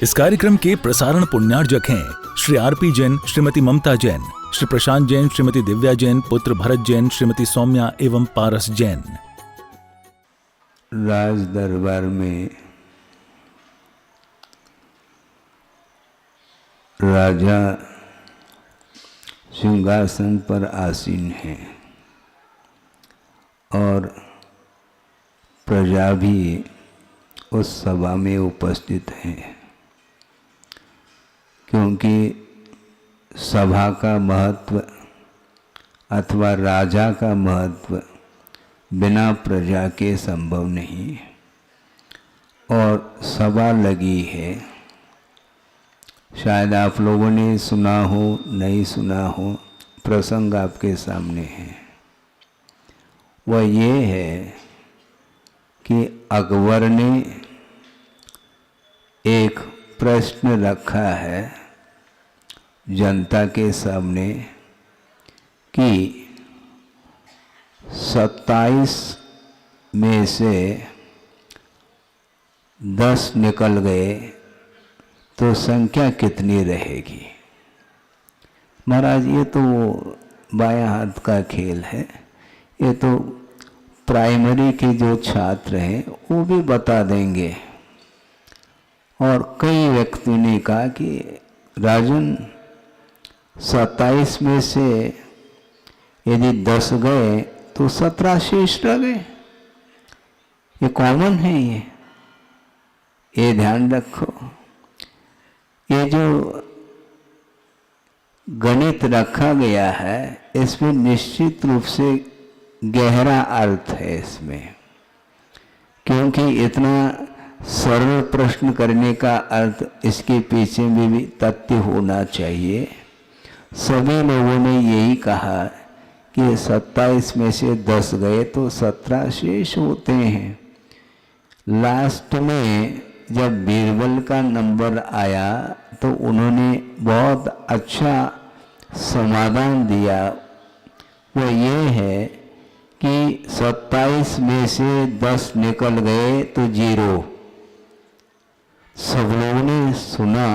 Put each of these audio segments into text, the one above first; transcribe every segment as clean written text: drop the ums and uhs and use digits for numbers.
इस कार्यक्रम के प्रसारण पुण्यार्जक हैं श्री आरपी जैन, श्रीमती ममता जैन, श्री प्रशांत जैन, श्रीमती दिव्या जैन, पुत्र भरत जैन, श्रीमती सौम्या एवं पारस जैन। राज दरबार में राजा सिंहासन पर आसीन है और प्रजा भी उस सभा में उपस्थित है, क्योंकि सभा का महत्व अथवा राजा का महत्व बिना प्रजा के संभव नहीं। और सभा लगी है, शायद आप लोगों ने सुना हो नहीं सुना हो, प्रसंग आपके सामने है। वह ये है कि अकबर ने एक प्रश्न रखा है जनता के सामने कि 27 में से 10 निकल गए तो संख्या कितनी रहेगी। महाराज, ये तो बाएं हाथ का खेल है, ये तो प्राइमरी के जो छात्र हैं वो भी बता देंगे। और कई व्यक्ति ने कहा कि राजन, 27 में से यदि 10 गए तो 17 शेष रह गए। ये कॉमन है, ये ध्यान रखो। ये जो गणित रखा गया है इसमें निश्चित रूप से गहरा अर्थ है इसमें, क्योंकि इतना सरल प्रश्न करने का अर्थ इसके पीछे में भी तथ्य होना चाहिए। सभी लोगों ने यही कहा कि 27 में से 10 गए तो 17 शेष होते हैं। लास्ट में जब बीरबल का नंबर आया तो उन्होंने बहुत अच्छा समाधान दिया। वो ये है कि 27 में से 10 निकल गए तो 0। सब लोगों ने सुना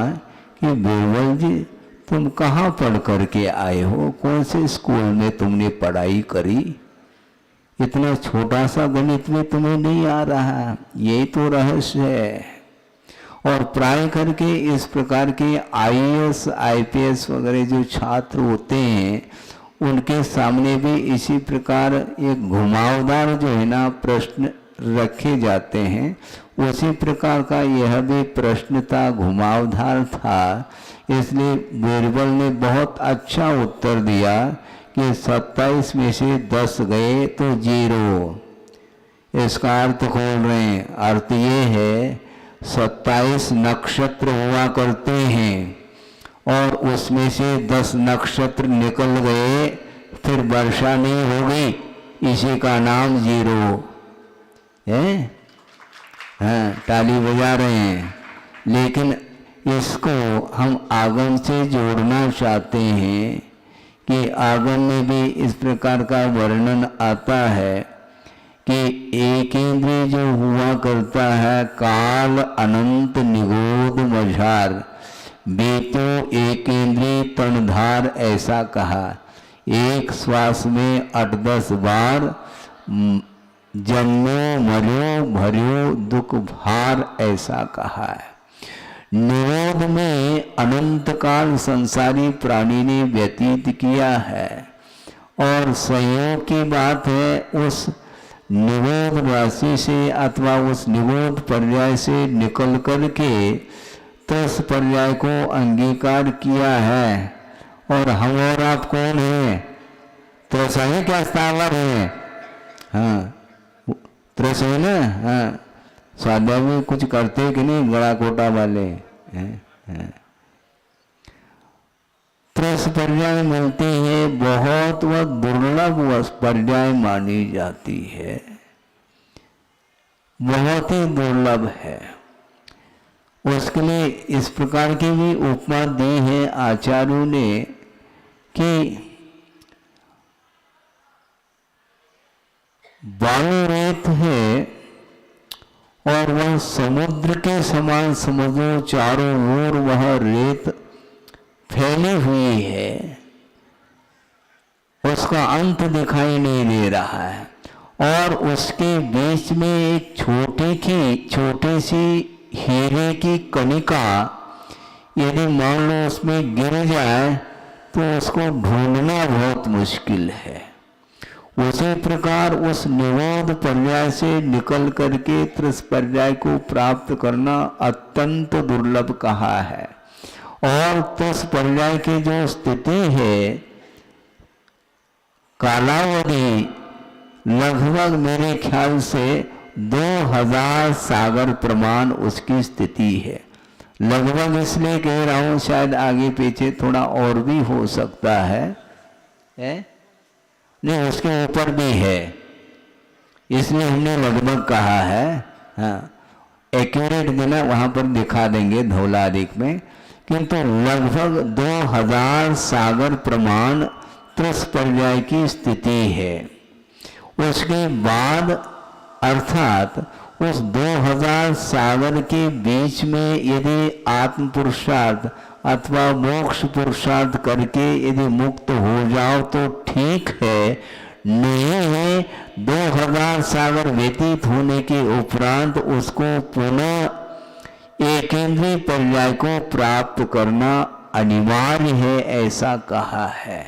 कि बीरबल जी, तुम कहाँ पढ़ करके आए हो, कौन से स्कूल में तुमने पढ़ाई करी, इतना छोटा सा गणित में तुम्हें नहीं आ रहा, यही तो रहस्य है। और प्राय करके इस प्रकार के आईएएस आईपीएस वगैरह जो छात्र होते हैं उनके सामने भी इसी प्रकार एक घुमावदार जो है ना प्रश्न रखे जाते हैं, उसी प्रकार का यह भी प्रश्न था, घुमावदार था। इसलिए बीरबल ने बहुत अच्छा उत्तर दिया कि 27 में से 10 गए तो 0। इसका अर्थ खोल रहे हैं। अर्थ ये है 27 नक्षत्र हुआ करते हैं और उसमें से 10 नक्षत्र निकल गए, फिर वर्षा नहीं होगी, इसी का नाम 0 है। हाँ, ताली बजा रहे हैं। लेकिन इसको हम आगम से जोड़ना चाहते हैं कि आगम में भी इस प्रकार का वर्णन आता है कि एक इंद्रिय जो हुआ करता है काल अनंत निगोद मझार, बेतो एक इंद्रिय तनधार, ऐसा कहा। एक श्वास में 8-10 बार जन्मो मरो भर्यो दुख भार, ऐसा कहा है। निरोध में अनंत काल संसारी प्राणी ने व्यतीत किया है और संयोग की बात है उस निरोध राशि से अथवा उस निरोध पर्याय से निकल करके तस पर्याय को अंगीकार किया है। और हम और आप कौन है? त्रस है क्या स्थावर है? हाँ, त्रस है ना। हाँ, स्वाध्याय में कुछ करते कि नहीं गड़ा कोटा वाले हैं। त्रस पर्याय मिलती है, बहुत वह दुर्लभ पर्याय मानी जाती है, बहुत ही दुर्लभ है। उसके लिए इस प्रकार की भी उपमा दी है आचार्यों ने कि वायु रेत है और वह समुद्र के समान समझो, चारों ओर वह रेत फैली हुई है, उसका अंत दिखाई नहीं दे रहा है। और उसके बीच में एक छोटी सी हीरे की कणिका यदि मान लो उसमें गिर जाए तो उसको ढूंढना बहुत मुश्किल है। उसी प्रकार उस निरोध पर्याय से निकल करके त्रिस पर्याय को प्राप्त करना अत्यंत दुर्लभ कहा है। और त्रिस पर्याय की जो स्थिति है, कालावधि लगभग मेरे ख्याल से 2000 सागर प्रमाण उसकी स्थिति है। लगभग इसलिए कह रहा हूं, शायद आगे पीछे थोड़ा और भी हो सकता है, नहीं उसके ऊपर भी है, इसलिए हमने लगभग कहा है। हाँ, एक्यूरेट देना वहां पर दिखा देंगे धौलादिक में, किंतु लगभग 2000 सागर प्रमाण त्रिस पर्याय की स्थिति है। उसके बाद अर्थात उस 2000 सागर के बीच में यदि आत्म पुरुषार्थ अथवा मोक्ष पुरुषार्थ करके यदि मुक्त हो जाओ तो ठीक है, नहीं है 2000 सागर व्यतीत होने के उपरांत उसको पुनः एकेंद्रीय पर्याय को प्राप्त करना अनिवार्य है, ऐसा कहा है।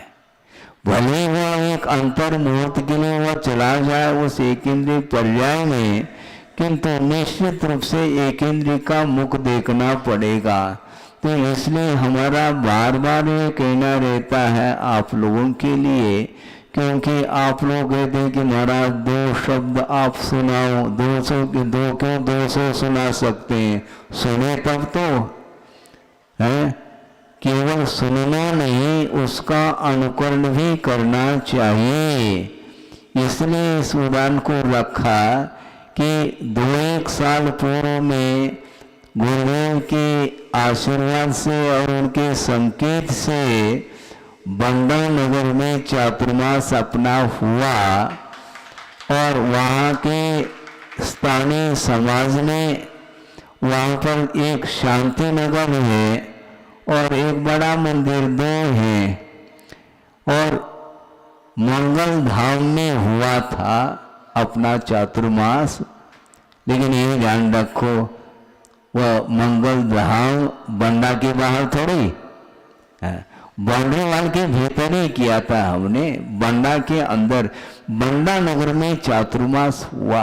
भले वह एक अंतर मुहूर्त के लिए वह चला जाए उस एकेंद्रीय पर्याय में, किंतु निश्चित रूप से एकेंद्रीय का मुख देखना पड़ेगा। तो इसलिए हमारा बार बार ये कहना रहता है आप लोगों के लिए, क्योंकि आप लोग कहते हैं कि महाराज 2 शब्द आप सुनाओ, 200 सुना सकते हैं, सुने तब तो है। केवल सुनना नहीं, उसका अनुकरण भी करना चाहिए। इसलिए इस उदाहरण को रखा कि 2-1 साल पूर्व में गुरुदेव के आशीर्वाद से और उनके संकेत से बंडा नगर में चातुर्मास अपना हुआ और वहाँ के स्थानीय समाज ने वहाँ पर एक शांति नगर है और एक बड़ा मंदिर 2 हैं, और मंगल धाम में हुआ था अपना चातुर्मास। लेकिन ये ध्यान रखो, वह मंगल धाम बंडा के बाहर थोड़ी है, बंडोवाल के भीतर ही किया था हमने, बंडा के अंदर बंडा नगर में चातुर्मास हुआ।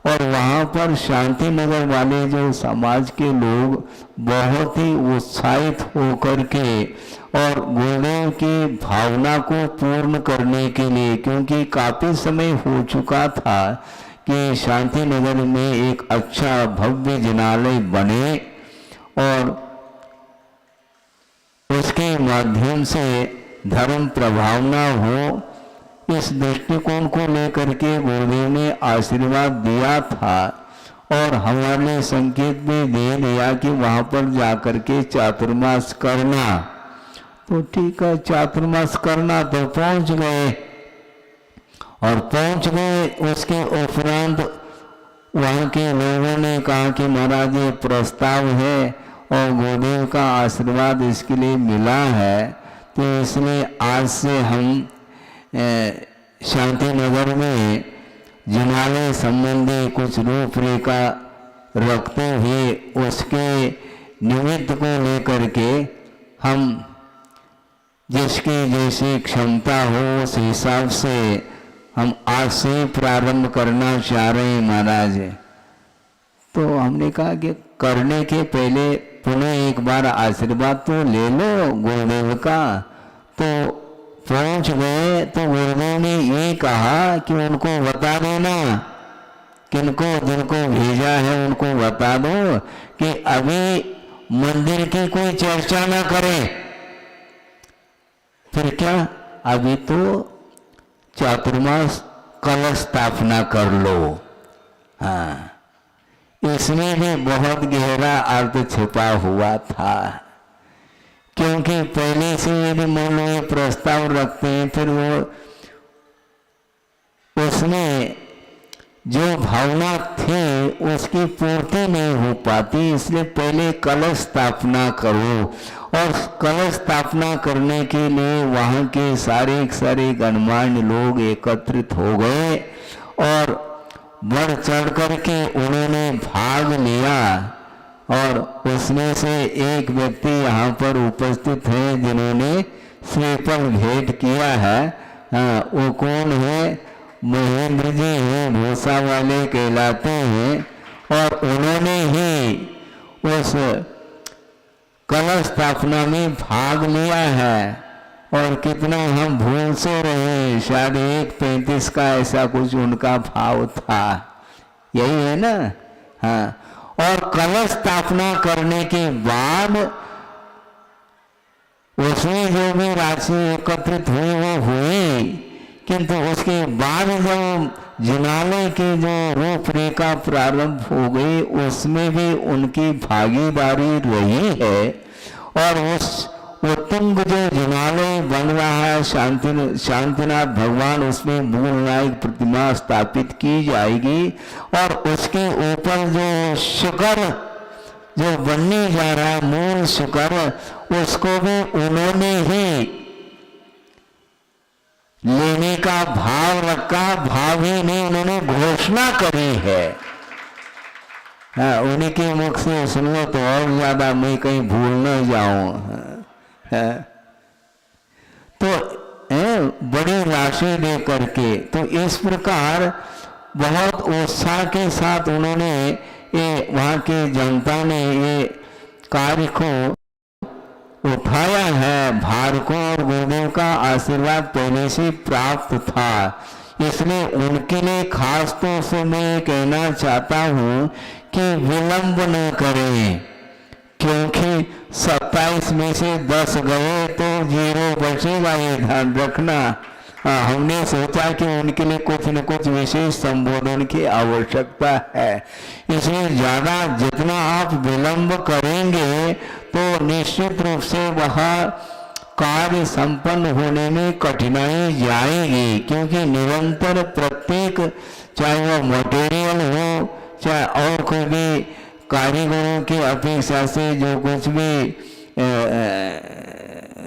और वहाँ पर शांति नगर वाले जो समाज के लोग बहुत ही उत्साहित होकर के और गुरुदेव की भावना को पूर्ण करने के लिए, क्योंकि काफी समय हो चुका था कि शांति नगर में एक अच्छा भव्य जिनालय बने और उसके माध्यम से धर्म प्रभावना हो, इस दृष्टिकोण को लेकर के गुरुदेव ने आशीर्वाद दिया था। और हमारे संकेत भी दे दिया कि वहां पर जाकर के चातुर्मास करना। तो ठीक है, चातुर्मास करना तो पहुंच गए, और पहुंच गए उसके उपरांत वहां के लोगों ने कहा कि महाराज ये प्रस्ताव है और गुरुदेव का आशीर्वाद इसके लिए मिला है, तो इसलिए आज से हम शांति नगर में जिनालय संबंधी कुछ रूपरेखा रखते हुए उसके निमित्त को लेकर के हम जिसकी जैसी क्षमता हो उस हिसाब से हम आज से प्रारंभ करना चाह रहे हैं महाराज। तो हमने कहा कि करने के पहले पुनः एक बार आशीर्वाद तो ले लो गुरुदेव का। तो पहुंच गए तो गुरुदेव ने ये कहा कि उनको बता देना, जिनको भेजा है उनको बता दो कि अभी मंदिर की कोई चर्चा ना करें। फिर क्या, अभी तो चातुर्मास कलश स्थापना कर लो। हाँ, इसमें भी बहुत गहरा अर्थ छिपा हुआ था, क्योंकि पहले से यदि मान लो प्रस्ताव रखते हैं, फिर वो उसमें जो भावना थी उसकी पूर्ति नहीं हो पाती, इसलिए पहले कलश स्थापना करो। और कलश स्थापना करने के लिए वहाँ के सारे गणमान्य लोग एकत्रित हो गए और बढ़ चढ़ करके उन्होंने भाग लिया। और उसमें से एक व्यक्ति यहाँ पर उपस्थित है जिन्होंने श्रीफल भेंट किया है। वो कौन है? महेंद्र जी हैं, भूसा वाले कहलाते हैं। और उन्होंने ही उस कलश स्थापना में भाग लिया है। और कितना हम भूल से रहे, शायद 1:35 का ऐसा कुछ उनका भाव था, यही है ना। हाँ, और कलश स्थापना करने के बाद उसमें जो भी राशि एकत्रित हुई वो हुई, किंतु उसके बाद जब जिनालय की जो रूपरेखा प्रारंभ हो गई उसमें भी उनकी भागीदारी रही है। और उस उत्तुंग जो जिनालय बन रहा है शांतिनाथ भगवान, उसमें मूल नायक प्रतिमा स्थापित की जाएगी। और उसके ऊपर जो शिखर जो बनने जा रहा है, मूल शिखर, उसको भी उन्होंने ही लेने का भाव रखा। भाव ही नहीं, उन्होंने घोषणा करी है। हाँ, उन्हीं के मुख से सुनो तो और ज्यादा मैं कहीं भूल न जाऊं। तो बड़ी राशि दे करके, तो इस प्रकार बहुत उत्साह के साथ उन्होंने ये वहाँ की जनता ने ये कार्य को उठाया है भार को। और गुरुदेव का आशीर्वाद पहले से प्राप्त था, इसलिए उनके लिए खास तौर से मैं कहना चाहता हूँ कि विलंब न करें, क्योंकि 27 में से 10 गए तो 0 बचेगा, ये ध्यान रखना। हमने सोचा कि उनके लिए कुछ न कुछ विशेष संबोधन की आवश्यकता है, इसलिए ज़्यादा जितना आप विलंब करेंगे तो निश्चित रूप से वह कार्य संपन्न होने में कठिनाई जाएगी। क्योंकि निरंतर प्रत्येक, चाहे वह मटेरियल हो चाहे और कोई भी कारीगरों की अपेक्षा से जो कुछ भी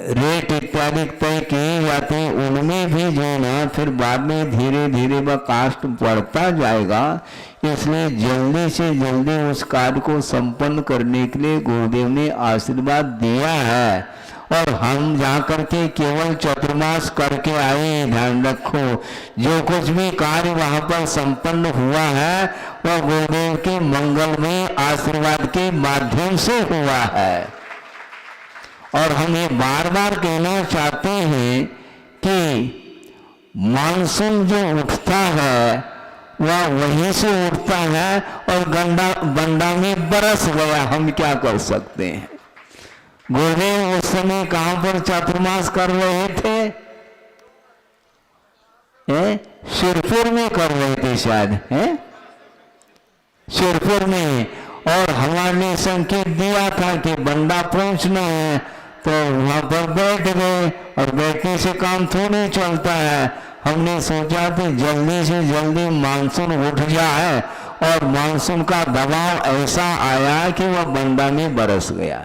रेट इत्यादि तय किए जाते हैं, उनमें भी जो ना फिर बाद में धीरे धीरे वह कास्ट बढ़ता जाएगा। इसलिए जल्दी से जल्दी उस कार्य को संपन्न करने के लिए गुरुदेव ने आशीर्वाद दिया है। और हम जा करके केवल चतुर्मास करके आए, ध्यान रखो, जो कुछ भी कार्य वहाँ पर संपन्न हुआ है वह गुरुदेव के मंगल में आशीर्वाद के माध्यम से हुआ है। और हम ये बार बार कहना चाहते हैं कि मानसून जो उठता है वह वहीं से उठता है और बंडा में बरस गया, हम क्या कर सकते हैं। गुरुदेव उस समय कहां पर चातुर्मास कर रहे थे? शिरपुर में कर रहे थे शायद, शिरपुर में। और हमारे संकेत दिया था कि बंडा पहुंचना है, तो वहां पर बैठ गए। और बैठने से काम थोड़ी चलता है। हमने सोचा कि जल्दी से जल्दी मानसून उठ जाए, और मानसून का दबाव ऐसा आया कि वह बंडा में बरस गया।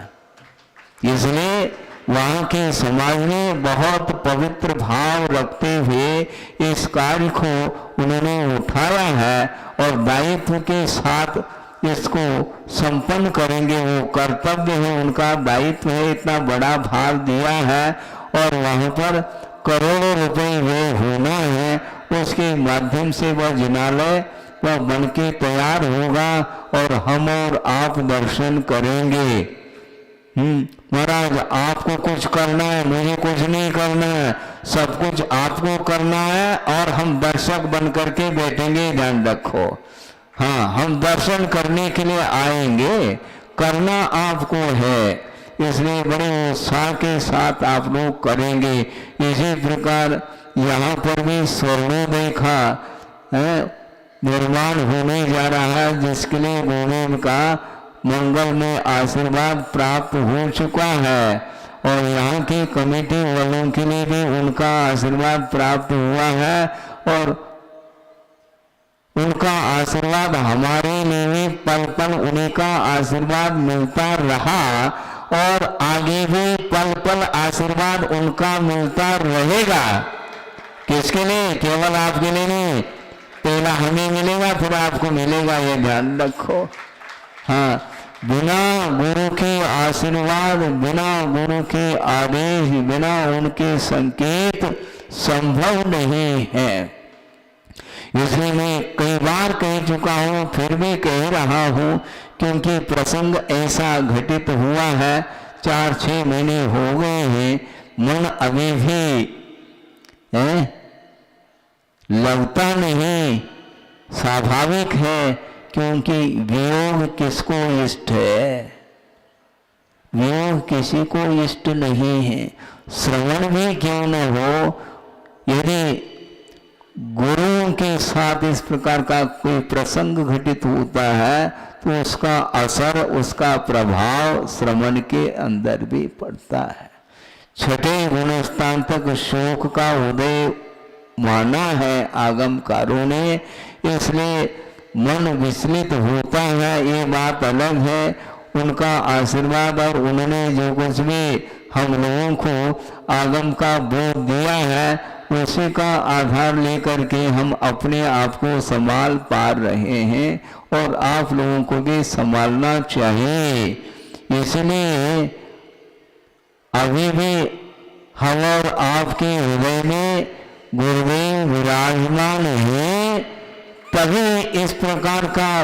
इसलिए वहाँ के समाज ने बहुत पवित्र भाव रखते हुए इस कार्य को उन्होंने उठाया है और दायित्व के साथ इसको संपन्न करेंगे। वो कर्तव्य है, उनका दायित्व है, इतना बड़ा भार दिया है और वहाँ पर करोड़ों रुपए व्यय होना है। उसके माध्यम से वह जिनालय वह बन के तैयार होगा और हम और आप दर्शन करेंगे। महाराज आपको कुछ करना है, मुझे कुछ नहीं करना है, सब कुछ आपको करना है और हम दर्शक बन करके बैठेंगे, ध्यान रखो। हाँ, हम दर्शन करने के लिए आएंगे, करना आपको है, इसलिए बड़े उत्साह के साथ आप लोग करेंगे। इसी प्रकार यहाँ पर भी स्वर्णोदय का निर्माण होने जा रहा है, जिसके लिए गुरुदेव का मंगल में आशीर्वाद प्राप्त हो चुका है और यहाँ की कमेटी वालों के लिए भी उनका आशीर्वाद प्राप्त हुआ है। और उनका आशीर्वाद हमारे लिए भी पल पल उन्हीं का आशीर्वाद मिलता रहा और आगे भी पल पल आशीर्वाद उनका मिलता रहेगा। किसके लिए? केवल आपके लिए नहीं, पहला हमें मिलेगा फिर आपको मिलेगा, ये ध्यान रखो। हाँ, बिना गुरु के आशीर्वाद, बिना गुरु के आदेश, बिना उनके संकेत संभव नहीं है। इसलिए मैं कई बार कह चुका हूँ, फिर भी कह रहा हूँ, क्योंकि प्रसंग ऐसा घटित हुआ है, 4-6 महीने हो गए हैं, मन अभी भी लगता नहीं। स्वाभाविक है, क्योंकि वियोग किसको इष्ट है? वियोग किसी को इष्ट नहीं है। श्रवण भी क्यों न हो, यदि गुरुओं के साथ इस प्रकार का कोई प्रसंग घटित होता है तो उसका असर, उसका प्रभाव श्रवण के अंदर भी पड़ता है। छठे गुणस्थान तक शोक का उदय माना है आगमकारों ने, इसलिए मन विचलित होता है, ये बात अलग है। उनका आशीर्वाद और उन्होंने जो कुछ भी हम लोगों को आगम का बोध दिया है, उसी का आधार लेकर के हम अपने आप को संभाल पा रहे हैं और आप लोगों को भी संभालना चाहिए। इसलिए अभी भी हम और आपके हृदय में गुरुदेव विराजमान है, तभी इस प्रकार का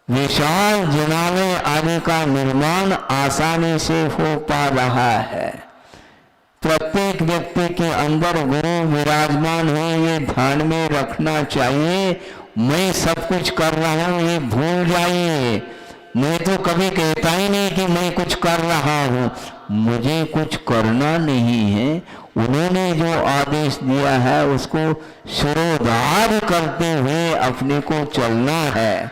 विशाल जनालय आदि का निर्माण आसानी से हो पा रहा है। प्रत्येक व्यक्ति के अंदर गुरु विराजमान है, ये ध्यान में रखना चाहिए। मैं सब कुछ कर रहा हूँ ये भूल जाइए। मैं तो कभी कहता ही नहीं कि मैं कुछ कर रहा हूँ, मुझे कुछ करना नहीं है। उन्होंने जो आदेश दिया है उसको शिरोधार्य करते हुए अपने को चलना है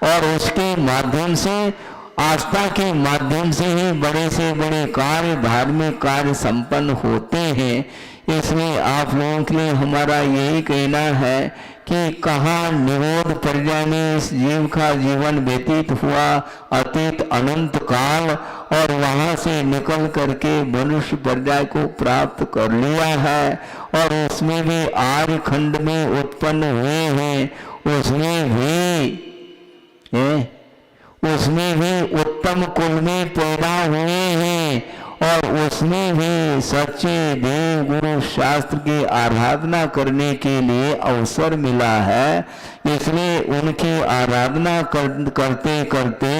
और उसके माध्यम से, आस्था के माध्यम से ही बड़े से बड़े कार्य, धार्मिक कार्य संपन्न होते हैं। इसलिए आप लोगों के लिए हमारा यही कहना है कि कहाँ निरोध पर्याय में इस जीव का जीवन व्यतीत हुआ, अतीत अनंत काल, और वहाँ से निकल करके मनुष्य पर्याय को प्राप्त कर लिया है और उसमें भी आर्य खंड में उत्पन्न हुए हैं। उसमें भी उत्तम कुल में पैदा हुए हैं और उसमें भी सच्चे देव गुरु शास्त्र की आराधना करने के लिए अवसर मिला है। इसलिए उनकी आराधना करते करते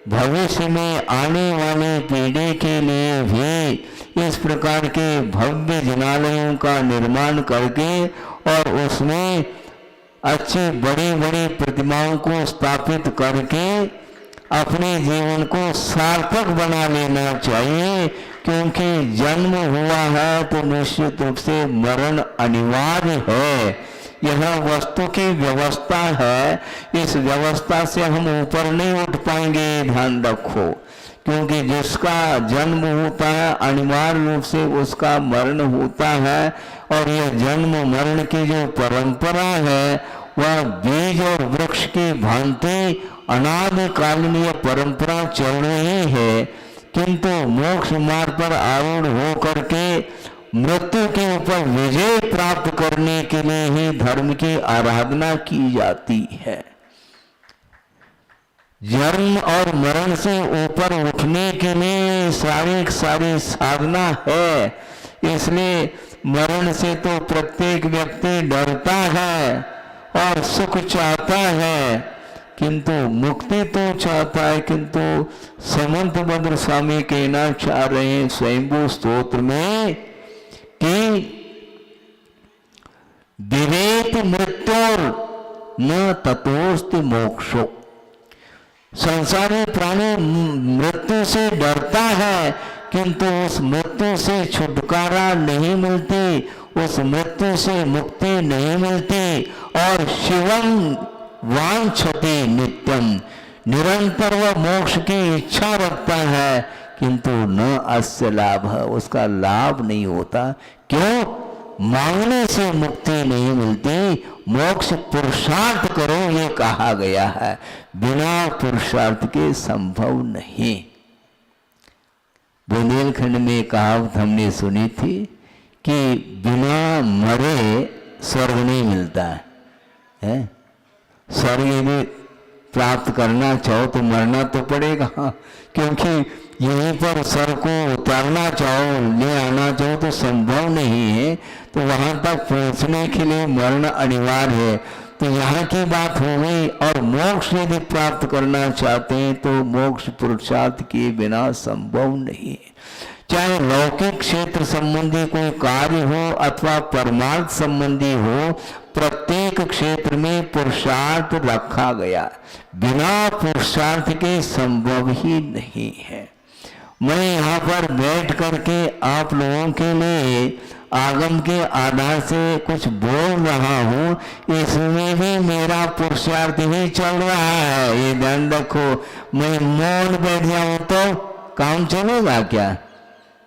भविष्य में आने वाली पीढ़ी के लिए भी इस प्रकार के भव्य जिनालयों का निर्माण करके और उसमें अच्छी बड़ी बड़ी प्रतिमाओं को स्थापित करके अपने जीवन को सार्थक बना लेना चाहिए। क्योंकि जन्म हुआ है तो निश्चित रूप से मरण अनिवार्य है। यह वस्तु की व्यवस्था है, इस व्यवस्था से हम ऊपर नहीं उठ पाएंगे, ध्यान रखो। क्योंकि जिसका जन्म होता है अनिवार्य रूप से उसका मरण होता है और यह जन्म मरण की जो परंपरा है वह बीज और वृक्ष की भांति अनादिकालीन यह परंपरा चल रही है। किंतु मोक्ष मार्ग पर आरूढ़ होकर के मृत्यु के ऊपर विजय प्राप्त करने के लिए ही धर्म की आराधना की जाती है। जन्म और मरण से ऊपर उठने के लिए सारी साधना है। इसलिए मरण से तो प्रत्येक व्यक्ति डरता है और सुख चाहता है, किंतु मुक्ति तो चाहता है। किंतु समंत भद्र स्वामी कहना चाह रहे हैं स्वयंभू स्तोत्र में कि विवेक मृत्योर न ततोस्ति मोक्षो। संसारी प्राणी मृत्यु से डरता है, किंतु उस मृत्यु से छुटकारा नहीं मिलती, उस मृत्यु से मुक्ति नहीं मिलती। और शिवं वांछति नित्यम, निरंतर वह मोक्ष की इच्छा रखता है, किंतु न अस्य लाभ, उसका लाभ नहीं होता। क्यों? मांगने से मुक्ति नहीं मिलती, मोक्ष पुरुषार्थ करो ये कहा गया है, बिना पुरुषार्थ के संभव नहीं। बुंदेलखंड में कहावत हमने सुनी थी कि बिना मरे स्वर्ग नहीं मिलता है। स्वर्ग भी प्राप्त करना चाहो तो मरना तो पड़ेगा, क्योंकि यहीं पर स्वर्ग को उतारना चाहो, ले आना चाहो तो संभव नहीं है, तो वहां तक पहुंचने के लिए मरना अनिवार्य है। तो यहाँ की बात हो गई। और मोक्ष यदि प्राप्त करना चाहते हैं तो मोक्ष पुरुषार्थ किए बिना संभव नहीं है। चाहे लौकिक क्षेत्र संबंधी कोई कार्य हो अथवा परमार्थ संबंधी हो, प्रत्येक क्षेत्र में पुरुषार्थ रखा गया, बिना पुरुषार्थ के संभव ही नहीं है। मैं यहाँ पर बैठ करके आप लोगों के लिए आगम के आधार से कुछ बोल रहा हूँ, इसमें भी मेरा पुरुषार्थ ही चल रहा है, ये ध्यान रखो। मैं मौन बैठ जाऊँ तो काम चलेगा क्या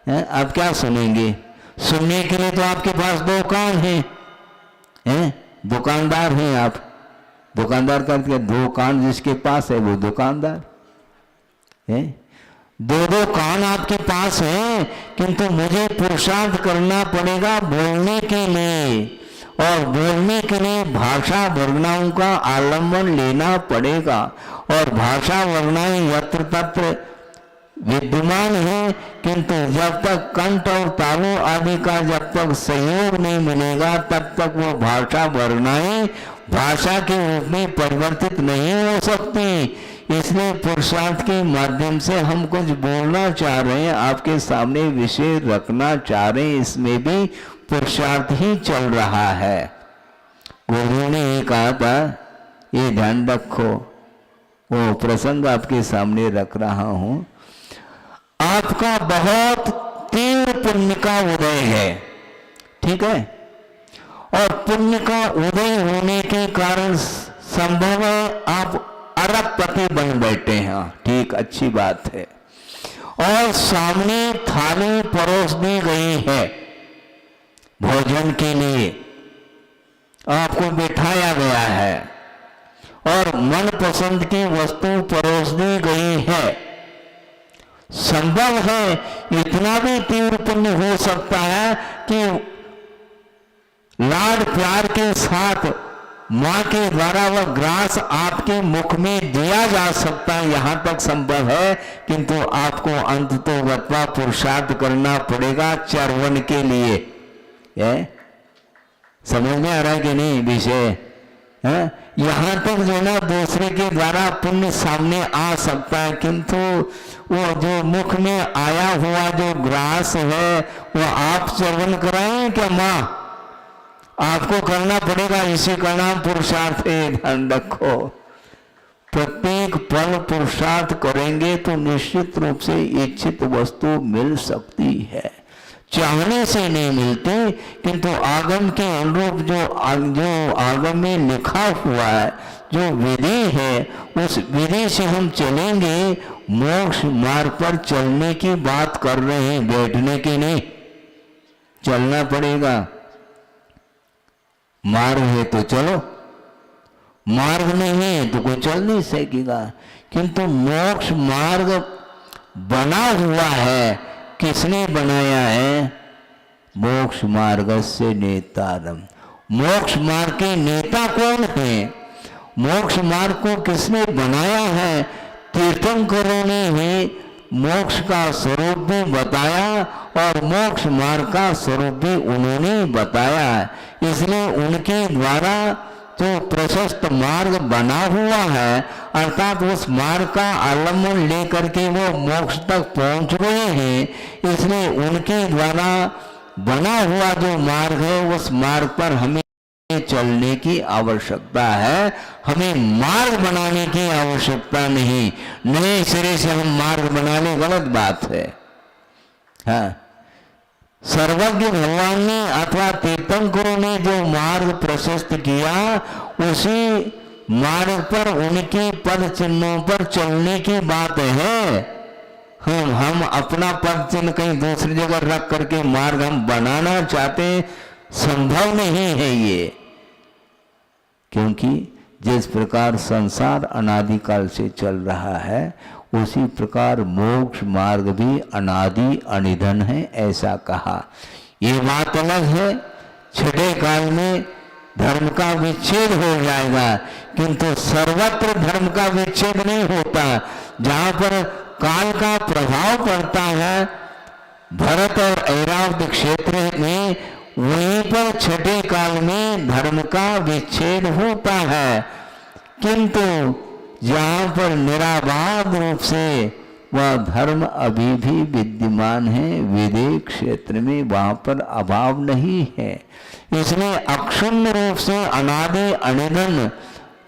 है? आप क्या सुनेंगे? सुनने के लिए तो आपके पास दो कान हैं, दुकानदार हैं आप। दुकानदार करके दो कान जिसके पास है वो दुकानदार है। दो दो कान आपके पास है, किंतु मुझे पुरुषार्थ करना पड़ेगा बोलने के लिए, और बोलने के लिए भाषा वर्णाओं का आलम्बन लेना पड़ेगा। और भाषा वर्णाएं यत्र तत्र विद्यमान है, किंतु जब तक कंठ और तालु आदि का जब तक सहयोग नहीं मिलेगा तब तक वो भाषा वर्णाएं भाषा के रूप में परिवर्तित नहीं हो सकती। इसलिए पुरुषार्थ के माध्यम से हम कुछ बोलना चाह रहे हैं, आपके सामने विषय रखना चाह रहे हैं, इसमें भी पुरुषार्थ ही चल रहा है। गुरु ने ये कहा था, ये ध्यान रखो, वो प्रसंग आपके सामने रख रहा हूं। आपका बहुत तीव्र पुण्य का उदय है, ठीक है, और पुण्य का उदय होने के कारण संभव है आप अरबपति बन बैठे हैं, ठीक, अच्छी बात है। और सामने थाली परोस दी गई है भोजन के लिए, आपको बिठाया गया है और मनपसंद की वस्तु परोस दी गई है। संभव है इतना भी तीव्र पुण्य हो सकता है कि लाड प्यार के साथ मां के द्वारा वह ग्रास आपके मुख में दिया जा सकता है, यहां तक संभव है, किंतु आपको अंत तो वत्वा पुरुषार्थ करना पड़ेगा चरवन के लिए। समझ में आ रहा है कि नहीं विषय? यहां तक जो ना दूसरे के द्वारा पुण्य सामने आ सकता है, किंतु वो जो मुख में आया हुआ जो ग्रास है वो आप चरवन कराएं क्या? मां आपको करना पड़ेगा, इसी का नाम पुरुषार्थ है, ध्यान रखो। प्रत्येक पल पुरुषार्थ करेंगे तो निश्चित रूप से इच्छित वस्तु मिल सकती है, चाहने से नहीं मिलती, किंतु आगम के अनुरूप जो आगम में लिखा हुआ है, जो विधि है, उस विधि से हम चलेंगे। मोक्ष मार्ग पर चलने की बात कर रहे हैं, बैठने की नहीं। चलना पड़ेगा, मार्ग है तो चलो, मार्ग नहीं है तो कोई चल नहीं सकेगा। किंतु मोक्ष मार्ग बना हुआ है, किसने बनाया है? मोक्ष मार्ग से नेतारम। मोक्ष मार्ग के नेता कौन है? मोक्ष मार्ग को किसने बनाया है? तीर्थंकरों ने ही मोक्ष का स्वरूप भी बताया और मोक्ष मार्ग का स्वरूप भी उन्होंने बताया। इसलिए उनके द्वारा जो प्रशस्त मार्ग बना हुआ है, अर्थात उस मार्ग का आलम्बन लेकर के वो मोक्ष तक पहुंच गए हैं, इसलिए उनके द्वारा बना हुआ जो मार्ग है उस मार्ग पर हमें चलने की आवश्यकता है। हमें मार्ग बनाने की आवश्यकता नहीं, नए सिरे से हम मार्ग बना ले, गलत बात है। हाँ, सर्वज्ञ भगवान ने अथवा तीर्थंकरों ने जो मार्ग प्रशस्त किया, उसी मार्ग पर उनके पद चिन्हों पर चलने की बात है। हम अपना पद चिन्ह कहीं दूसरी जगह रख करके मार्ग हम बनाना चाहते हैं संभव नहीं है ये, क्योंकि जिस प्रकार संसार अनादिकाल से चल रहा है उसी प्रकार मोक्ष मार्ग भी अनादि अनिधन है, ऐसा कहा। ये बात अलग है, छठे काल में धर्म का विच्छेद हो जाएगा, किंतु सर्वत्र धर्म का विच्छेद नहीं होता। जहाँ पर काल का प्रभाव पड़ता है भरत और ऐरावत क्षेत्र में, वहीं पर छठे काल में धर्म का विच्छेद होता है। किंतु जहाँ पर निराबाध रूप से वह धर्म अभी भी विद्यमान है, विदेह क्षेत्र में वहाँ पर अभाव नहीं है। इसलिए अक्षुण्ण रूप से अनादि अनिधन,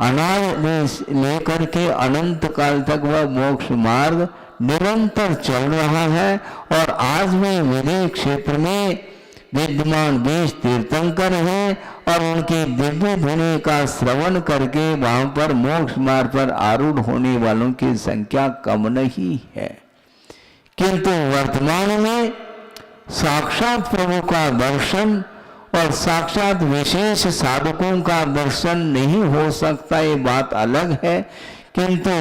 अनादि लेकर के अनंत काल तक वह मोक्ष मार्ग निरंतर चल रहा है। और आज भी विदेह क्षेत्र में विद्यमान 20 तीर्थंकर हैं और उनकी दिव्य ध्वनि का श्रवण करके वहां पर मोक्ष मार्ग पर आरूढ़ होने वालों की संख्या कम नहीं है। किंतु वर्तमान में साक्षात प्रभु का दर्शन और साक्षात विशेष साधकों का दर्शन नहीं हो सकता, ये बात अलग है। किंतु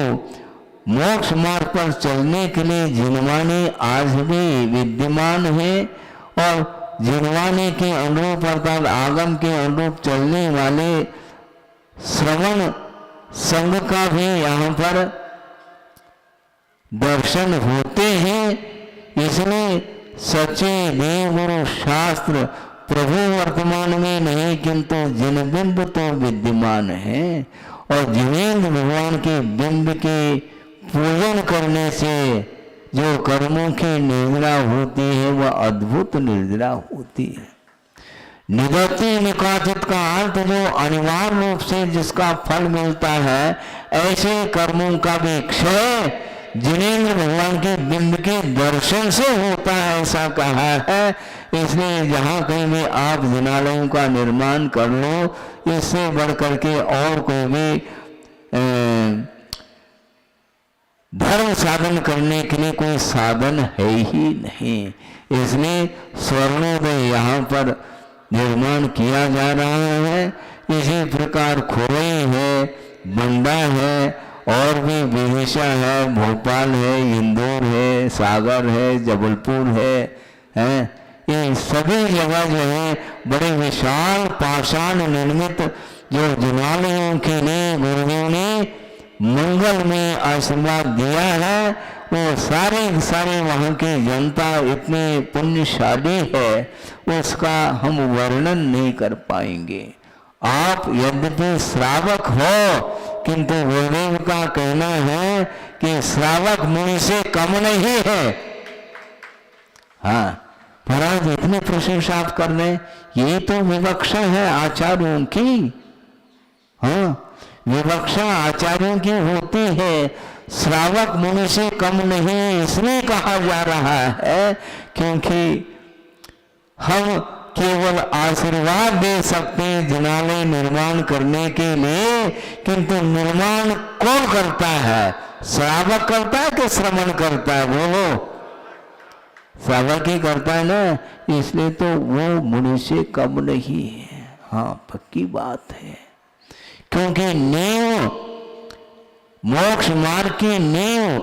मोक्ष मार्ग पर चलने के लिए जिनवानी आज भी विद्यमान है और जिनवानी के अनुरूप अर्थात आगम के अनुरूप चलने वाले श्रवण संघ का भी यहाँ पर दर्शन होते हैं। इसलिए सच्चे देव गुरु शास्त्र प्रभु वर्तमान में नहीं, किंतु जिन बिंब तो विद्यमान है और जिनेन्द्र भगवान के बिंब के पूजन करने से जो कर्मों की निर्जरा होती है वह अद्भुत निर्जरा होती है। निगति निकाचित का अर्थ जो अनिवार्य रूप से जिसका फल मिलता है, ऐसे कर्मों का भी क्षय जिनेन्द्र भगवान के बिंब के दर्शन से होता है, ऐसा कहा है। इसलिए जहाँ कहीं भी आप जिनालयों का निर्माण कर लो, इससे बढ़ करके और कोई भी धर्म साधन करने के लिए कोई साधन है ही नहीं। इसलिए स्वर्णोदय यहाँ पर निर्माण किया जा रहा है। इसी प्रकार खोई है, बंडा है और भी विदिशा है, भोपाल है, इंदौर है, सागर है, जबलपुर है, ये सभी जगह जो है बड़े विशाल पाषाण निर्मित जो जिनालयों के लिए गुरुदेव ने मंगल में आशीर्वाद दिया है, वो सारे वहाँ की जनता इतनी पुण्यशाली है, उसका हम वर्णन नहीं कर पाएंगे। आप यद्यपि श्रावक हो, किंतु गुरुदेव का कहना है कि श्रावक मुनि से कम नहीं है। हाँ, महाराज इतने प्रशंसा आप कर रहे, ये तो विवक्षा है आचार्यों की। हाँ, विवक्षा आचार्यों की होती है, श्रावक मुनि से कम नहीं इसलिए कहा जा रहा है क्योंकि हम केवल आशीर्वाद दे सकते हैं जिनालय निर्माण करने के लिए, किंतु निर्माण कौन करता है? श्रावक करता है कि श्रवण करता है? बोलो, श्रावक ही करता है ना, इसलिए तो वो मुनि से कम नहीं है। हाँ, पक्की बात है, क्योंकि नींव मोक्ष मार्ग की नींव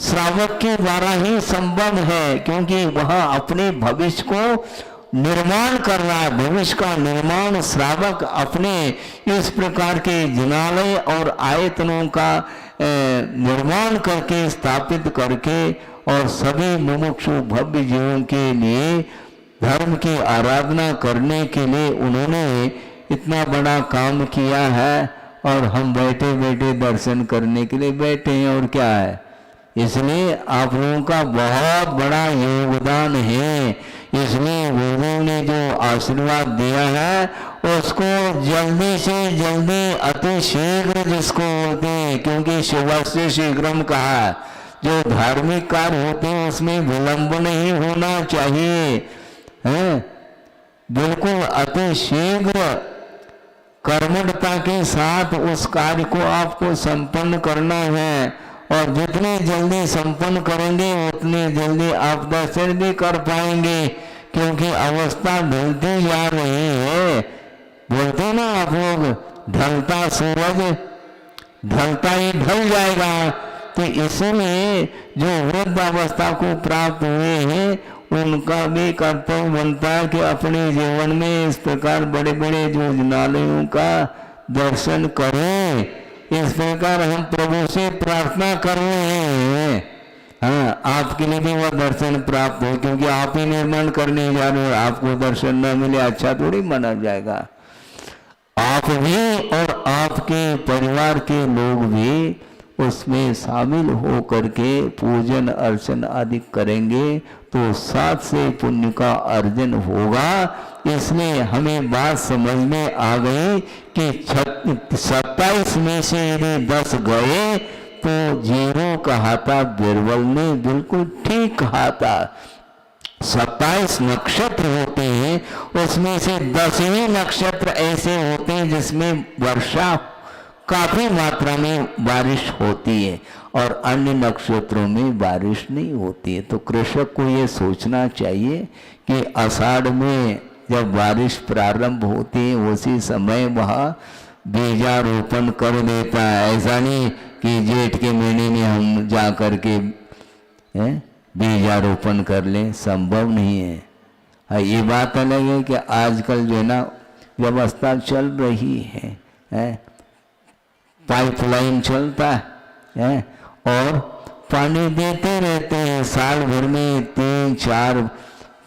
श्रावक के द्वारा ही संभव है, क्योंकि वह अपने भविष्य को निर्माण कर रहा है। भविष्य का निर्माण श्रावक अपने इस प्रकार के जिनालय और आयतनों का निर्माण करके स्थापित करके और सभी मुमुक्षु भव्य जीवों के लिए धर्म की आराधना करने के लिए उन्होंने इतना बड़ा काम किया है, और हम बैठे बैठे दर्शन करने के लिए बैठे हैं। और क्या है, इसलिए आप लोगों का बहुत बड़ा योगदान है। इसलिए गुरुदेव ने जो आशीर्वाद दिया है उसको जल्दी से जल्दी अति शीघ्र जिसको बोलते हैं, क्योंकि शिवस्य शीघ्रम कहा, जो धार्मिक कार्य होते हैं उसमें विलंब नहीं होना चाहिए, है बिल्कुल अति शीघ्र कर्मठता के साथ उस कार्य को आपको संपन्न करना है। और जितने जल्दी संपन्न करेंगे उतने जल्दी आप दर्शन भी कर पाएंगे, क्योंकि अवस्था ढलती जा रही है। बोलते ना आप लोग, ढलता सूरज ढलता ही ढल जाएगा। तो इसलिए जो वृद्ध अवस्था को प्राप्त हुए हैं उनका भी कर्तव्य बनता है कि अपने जीवन में इस प्रकार बड़े बड़े भोजनालयों का दर्शन करें। इस प्रकार हम प्रभु से प्रार्थना कर रहे हैं, हाँ, आपके लिए भी वह दर्शन प्राप्त हो, क्योंकि आप ही निर्माण करने जा रहे हो। आपको दर्शन न मिले अच्छा थोड़ी माना जाएगा। आप भी और आपके परिवार के लोग भी उसमें शामिल हो करके पूजन अर्चन आदि करेंगे तो साथ से पुण्य का अर्जन होगा। इसलिए हमें बात समझ में आ गई कि 27 में से यदि 10 गए तो 0 कहा था बीरबल ने, बिल्कुल ठीक कहा था। 27 नक्षत्र होते हैं, उसमें से 10 ही नक्षत्र ऐसे होते हैं जिसमें वर्षा काफी मात्रा में बारिश होती है और अन्य नक्षत्रों में बारिश नहीं होती है। तो कृषक को ये सोचना चाहिए कि आषाढ़ में जब बारिश प्रारंभ होती है उसी समय वह बीजारोपण कर देता है। ऐसा नहीं कि जेठ के महीने में हम जा कर के बीजारोपण कर लें, संभव नहीं है। हाँ, ये बात अलग है कि आजकल जो है ना व्यवस्था चल रही है, पाइपलाइन चलता है और पानी देते रहते हैं, साल भर में 3-4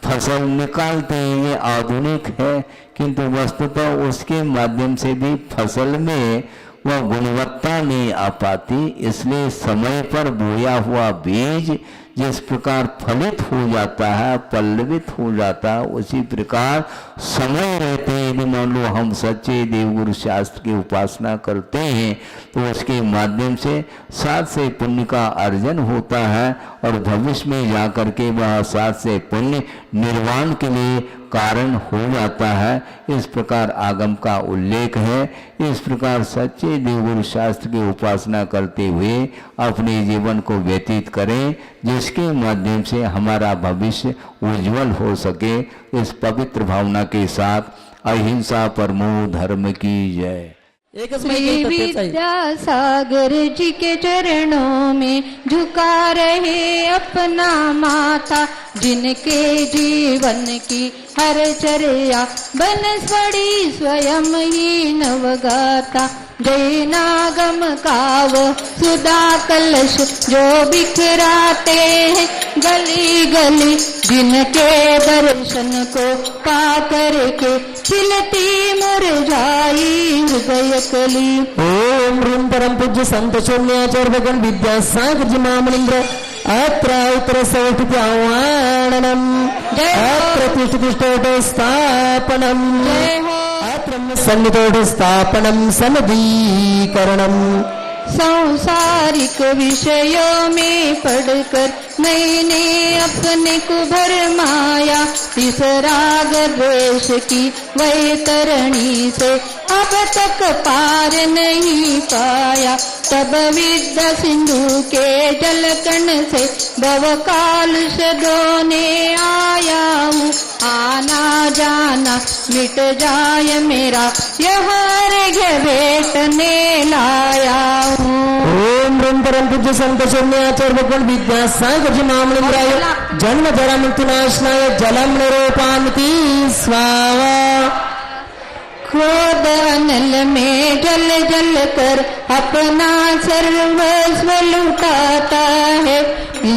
फसल निकालते हैं। ये आधुनिक है, किंतु वस्तुतः उसके माध्यम से भी फसल में वह गुणवत्ता नहीं आ पाती। इसलिए समय पर बोया हुआ बीज जिस प्रकार फलित हो जाता है, पल्लवित हो जाता है, उसी प्रकार समय रहते हैं यदि मान लो हम सच्चे देवगुरु शास्त्र की उपासना करते हैं तो उसके माध्यम से साथ से पुण्य का अर्जन होता है और भविष्य में जाकर के वह साथ से पुण्य निर्वाण के लिए कारण हो जाता है। इस प्रकार आगम का उल्लेख है। इस प्रकार सच्चे देवगुरु शास्त्र की उपासना करते हुए अपने जीवन को व्यतीत करें, जिसके माध्यम से हमारा भविष्य उज्जवल हो सके। इस पवित्र भावना के साथ अहिंसा परमो धर्म की जय। श्री विद्यासागर जी के चरणों में झुका रहे अपना माथा, जिनके जीवन की हर चर्या बनस्पति स्वयं ही नवगाथा। जय नागम काव सुधा कलश जो बिखराते हैं गली गली, जिनके दर्शन को पा करके खिलती मुरझाई हृदय कली। ओम ह्रीं परम पूज्य संत शून्याचार्य भगवान विद्यासागर जी महामनिंद्र अत्र उत्तर सौष्ठित आह्वानम अत्र तिष्ठतिष्ठोट स्थापनम अत्र सन्निधोट स्थापनम सनदीकरणम। सांसारिक विषयों में पढ़कर मैंने अपने को भरमाया, इस राग द्वेष की वैतरणी से अब तक पार नहीं पाया। तब विद्या सिंधु के जलकण से भवकाल से धोने आया हूँ। आना जाना मिट जाए मेरा यह अर्घ्य भेटने लाया हूँ। ओम ह्रीं परम पूज्य संत शून्याचार्य भगवान विद्यासागर जी महामनिंद्राय जन्म जरा मृत्यु नाशनाय जलम निरूपामिति स्वाहा। क्रोध अनल में जल जल कर अपना सर्वस्व लुटाता है,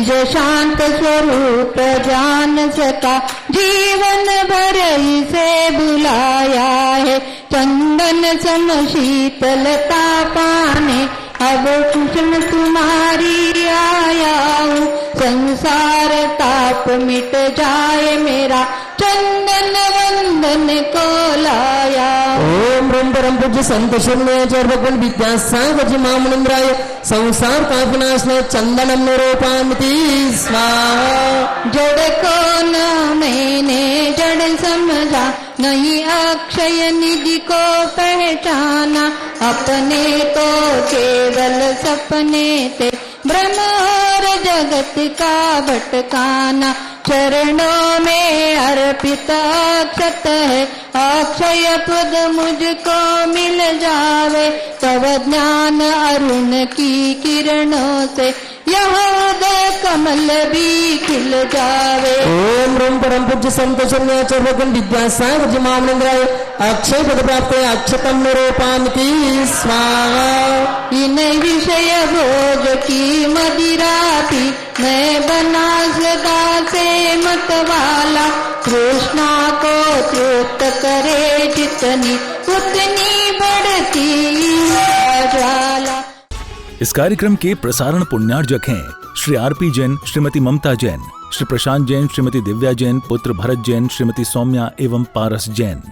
जो शांत स्वरूप जान सका जीवन भर इसे बुलाया है। चंदन सम शीतलता पाने अब कुशन तुम्हारी आया हूँ। संसार ताप मिट जाए मेरा चंदन वंदन को लाया। ओम ह्रीं परम पूज्य संत शून्याचार्य भगवान विद्यासागर जी महामनिंद्राय संसार का विनाशनाय चंदनम निरूपामिति स्वाहा। जड़ को न मैंने जड़ समझा, नहीं अक्षय निधि को पहचाना। अपने तो केवल सपने थे, भ्रम और जगत का भटकाना। चरणों में अर्पित अक्षत है, अक्षय पद मुझको मिल जावे। तव ज्ञान अरुण की किरणों से यह उदय कमल भी खिल जावे। ओम रूम परम पूज्य संत शून्याचार्य भगवान विद्यासागर जी महामंदिराय अक्षय पद प्राप्त अक्षतम निरूपामिति स्वाहा। इन विषय भोग की मदिरा पी मैं बना सदा से मतवाला। कृष्णा को तृप्त करे जितनी उतनी बढ़ती ज्वाला। इस कार्यक्रम के प्रसारण पुण्यार्जक हैं श्री आरपी जैन, श्रीमती ममता जैन, श्री प्रशांत जैन, श्रीमती दिव्या जैन, पुत्र भरत जैन, श्रीमती सौम्या एवं पारस जैन।